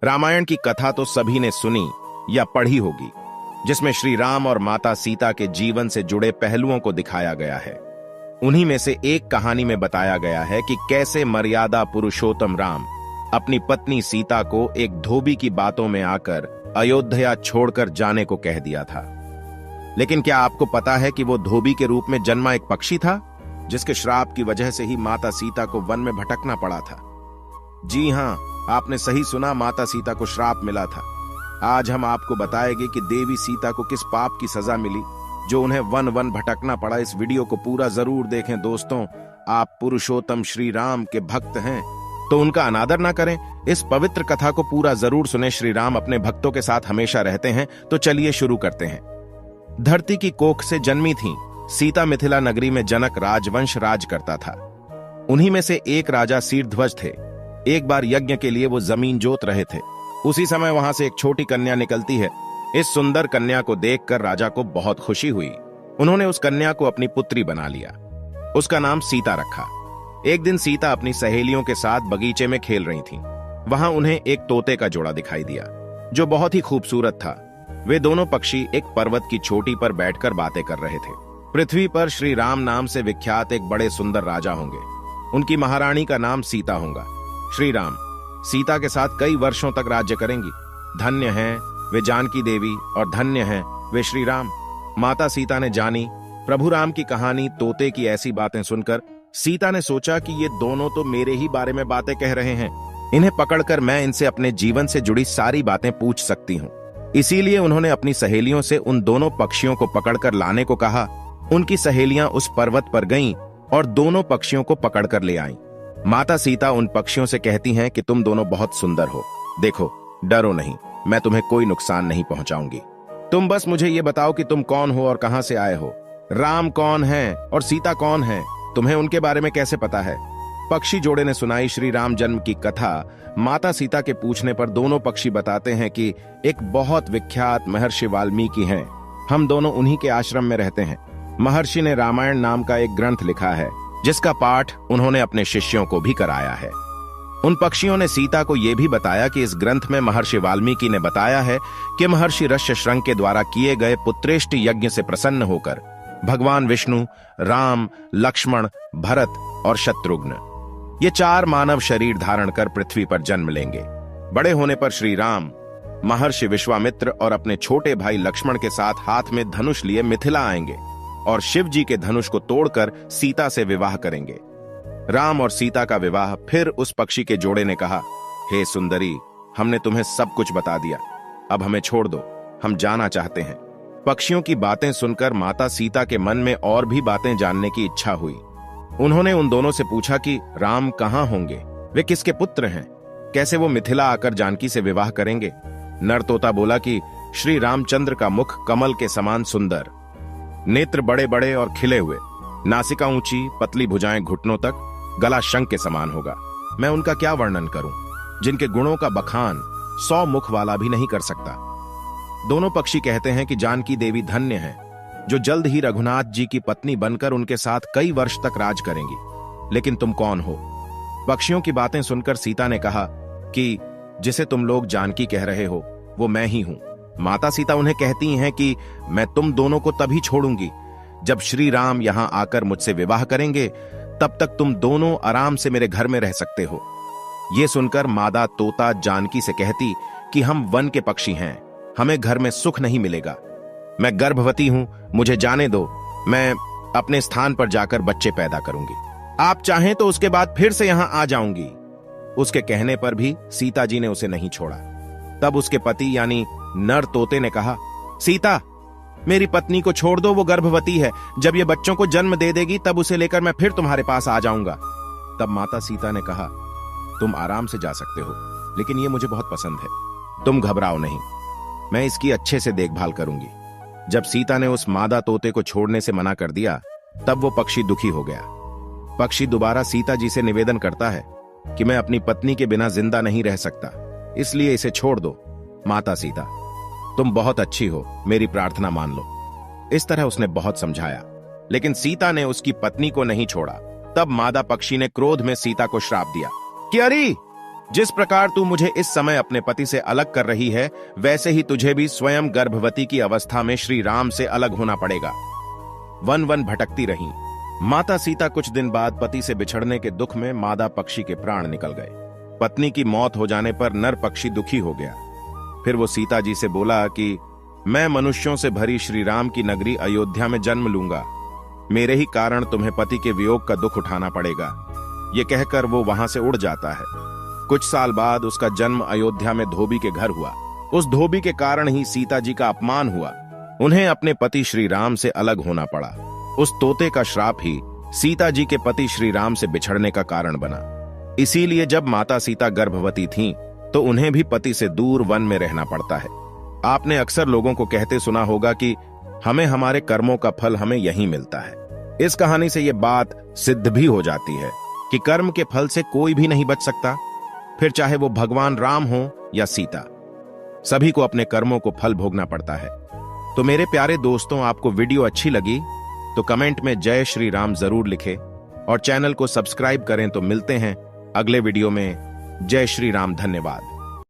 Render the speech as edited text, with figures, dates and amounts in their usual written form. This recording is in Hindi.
रामायण की कथा तो सभी ने सुनी या पढ़ी होगी, जिसमें श्री राम और माता सीता के जीवन से जुड़े पहलुओं को दिखाया गया है। उन्हीं में से एक कहानी में बताया गया है कि कैसे मर्यादा पुरुषोत्तम राम अपनी पत्नी सीता को एक धोबी की बातों में आकर अयोध्या छोड़कर जाने को कह दिया था। लेकिन क्या आपको पता है कि वो धोबी के रूप में जन्मा एक पक्षी था, जिसके श्राप की वजह से ही माता सीता को वन में भटकना पड़ा था। जी हां, आपने सही सुना, माता सीता को श्राप मिला था। आज हम आपको बताएंगे कि देवी सीता को किस पाप की सजा मिली जो उन्हें वन वन भटकना पड़ा। इस वीडियो को पूरा जरूर देखें दोस्तों। आप पुरुषोत्तम श्री राम के भक्त हैं तो उनका अनादर ना करें। इस पवित्र कथा को पूरा जरूर सुने। श्री राम अपने भक्तों के साथ हमेशा रहते हैं। तो चलिए शुरू करते हैं। धरती की कोख से जन्मी थी सीता। मिथिला नगरी में जनक राजवंश राज करता था। उन्हीं में से एक राजा शीरध्वज थे। एक बार यज्ञ के लिए वो जमीन जोत रहे थे। उसी समय वहां से एक छोटी कन्या निकलती है। इस सुंदर कन्या को देखकर राजा को बहुत खुशी हुई। उन्होंने उस कन्या को अपनी पुत्री बना लिया। उसका नाम सीता रखा। एक दिन सीता अपनी सहेलियों के साथ बगीचे में खेल रही थीं। वहां उन्हें एक तोते का जोड़ा दिखाई दिया जो बहुत ही खूबसूरत था। वे दोनों पक्षी एक पर्वत की चोटी पर बैठकर बातें कर रहे थे। पृथ्वी पर श्री राम नाम से विख्यात एक बड़े सुंदर राजा होंगे। उनकी महारानी का नाम सीता होगा। श्री राम सीता के साथ कई वर्षों तक राज्य करेंगी। धन्य हैं वे जानकी देवी और धन्य हैं वे श्री राम। माता सीता ने जानी प्रभु राम की कहानी। तोते की ऐसी बातें सुनकर सीता ने सोचा कि ये दोनों तो मेरे ही बारे में बातें कह रहे हैं। इन्हें पकड़कर मैं इनसे अपने जीवन से जुड़ी सारी बातें पूछ सकती हूँ। इसीलिए उन्होंने अपनी सहेलियों से उन दोनों पक्षियों को पकड़कर लाने को कहा। उनकी सहेलियां उस पर्वत पर गईं और दोनों पक्षियों को पकड़कर ले आईं। माता सीता उन पक्षियों से कहती हैं कि तुम दोनों बहुत सुंदर हो। देखो, डरो नहीं, मैं तुम्हें कोई नुकसान नहीं पहुंचाऊंगी। तुम बस मुझे ये बताओ कि तुम कौन हो और कहां से आए हो। राम कौन है और सीता कौन है, तुम्हें उनके बारे में कैसे पता है। पक्षी जोड़े ने सुनाई श्री राम जन्म की कथा। माता सीता के पूछने पर दोनों पक्षी बताते हैं कि एक बहुत विख्यात महर्षि वाल्मीकि हैं। हम दोनों उन्हीं के आश्रम में रहते हैं। महर्षि ने रामायण नाम का एक ग्रंथ लिखा है, जिसका पाठ उन्होंने अपने शिष्यों को भी कराया है। उन पक्षियों ने सीता को यह भी बताया कि इस ग्रंथ में महर्षि वाल्मीकि ने बताया है कि महर्षि ऋष्यशृंग के द्वारा किए गए पुत्रेष्टि यज्ञ से प्रसन्न होकर भगवान विष्णु, राम, लक्ष्मण, भरत और शत्रुघ्न ये चार मानव शरीर धारण कर पृथ्वी पर जन्म लेंगे। बड़े होने पर श्री राम महर्षि विश्वामित्र और अपने छोटे भाई लक्ष्मण के साथ हाथ में धनुष लिए मिथिला आएंगे और शिव जी के धनुष को तोड़कर सीता से विवाह करेंगे। राम और सीता का विवाह। फिर उस पक्षी के जोड़े ने कहा, हे सुंदरी, हमने तुम्हें सब कुछ बता दिया, अब हमें छोड़ दो, हम जाना चाहते हैं। पक्षियों की बातें सुनकर माता सीता के मन में और भी बातें जानने की इच्छा हुई। उन्होंने उन दोनों से पूछा कि राम कहां होंगे, वे किसके पुत्र हैं, कैसे वो मिथिला आकर जानकी से विवाह करेंगे। नर तोता बोला कि श्री रामचंद्र का मुख कमल के समान सुंदर, नेत्र बड़े बड़े और खिले हुए, नासिका ऊंची, पतली भुजाएं घुटनों तक, गला शंख के समान होगा। मैं उनका क्या वर्णन करूं, जिनके गुणों का बखान 100 मुख वाला भी नहीं कर सकता। दोनों पक्षी कहते हैं कि जानकी देवी धन्य है, जो जल्द ही रघुनाथ जी की पत्नी बनकर उनके साथ कई वर्ष तक राज करेंगी। लेकिन तुम कौन हो। पक्षियों की बातें सुनकर सीता ने कहा कि जिसे तुम लोग जानकी कह रहे हो वो मैं ही हूं। माता सीता उन्हें कहती हैं कि मैं तुम दोनों को तभी छोड़ूंगी जब श्री राम यहां आकर मुझसे विवाह करेंगे। तब तक तुम दोनों आराम से मेरे घर में रह सकते हो। यह सुनकर मादा तोता जानकी से कहती कि हम वन के पक्षी हैं, हमें घर में सुख नहीं मिलेगा। मैं गर्भवती हूं, मुझे जाने दो, मैं अपने स्थान पर जाकर बच्चे पैदा करूंगी। आप चाहें तो उसके बाद फिर से यहां आ जाऊंगी। उसके कहने पर भी सीता जी ने उसे नहीं छोड़ा। तब उसके पति यानी नर तोते ने कहा, सीता, मेरी पत्नी को छोड़ दो, वो गर्भवती है। जब ये बच्चों को जन्म दे देगी तब उसे लेकर मैं फिर तुम्हारे पास आ जाऊंगा। तब माता सीता ने कहा, तुम आराम से जा सकते हो, लेकिन ये मुझे बहुत पसंद है, तुम घबराओ नहीं, मैं इसकी अच्छे से देखभाल करूंगी। जब सीता ने उस मादा तोते को छोड़ने से मना कर दिया, तब वो पक्षी दुखी हो गया। पक्षी दोबारा सीता जी से निवेदन करता है कि मैं अपनी पत्नी के बिना जिंदा नहीं रह सकता, इसलिए इसे छोड़ दो। माता सीता, तुम बहुत अच्छी हो, मेरी प्रार्थना मान लो। इस तरह उसने बहुत समझाया, लेकिन सीता ने उसकी पत्नी को नहीं छोड़ा। तब मादा पक्षी ने क्रोध में सीता को श्राप दिया कि अरे, जिस प्रकार तू मुझे इस समय अपने पति से अलग कर रही है, वैसे ही तुझे भी स्वयं गर्भवती की अवस्था में श्री राम से अलग होना पड़ेगा। वन वन भटकती रहीं। माता सीता कुछ दिन बाद पति से बिछड़ने के दुख में मादा पक्षी के प्राण निकल गए। पत्नी की मौत हो जाने पर नर पक्षी दुखी हो गया। फिर वो सीता जी से बोला कि मैं मनुष्यों से भरी श्री राम की नगरी अयोध्या में जन्म लूंगा, मेरे ही कारण तुम्हें पति के वियोग का दुख उठाना पड़ेगा। ये कहकर वो वहां से उड़ जाता है। कुछ साल बाद उसका जन्म अयोध्या में धोबी के घर हुआ। उस धोबी के कारण ही सीता जी का अपमान हुआ। उन्हें अपने पति श्री राम से अलग होना पड़ा। उस तोते का श्राप ही सीता जी के पति श्री राम से बिछड़ने का कारण बना। इसीलिए जब माता सीता गर्भवती थीं, तो उन्हें भी पति से दूर वन में रहना पड़ता है। आपने अक्सर लोगों को कहते सुना होगा कि हमें हमारे कर्मों का फल हमें यहीं मिलता है। इस कहानी से यह बात सिद्ध भी हो जाती है कि कर्म के फल से कोई भी नहीं बच सकता, फिर चाहे वो भगवान राम हो या सीता, सभी को अपने कर्मों को फल भोगना पड़ता है। तो मेरे प्यारे दोस्तों, आपको वीडियो अच्छी लगी तो कमेंट में जय श्री राम जरूर लिखें और चैनल को सब्सक्राइब करें। तो मिलते हैं अगले वीडियो में। जय श्री राम। धन्यवाद।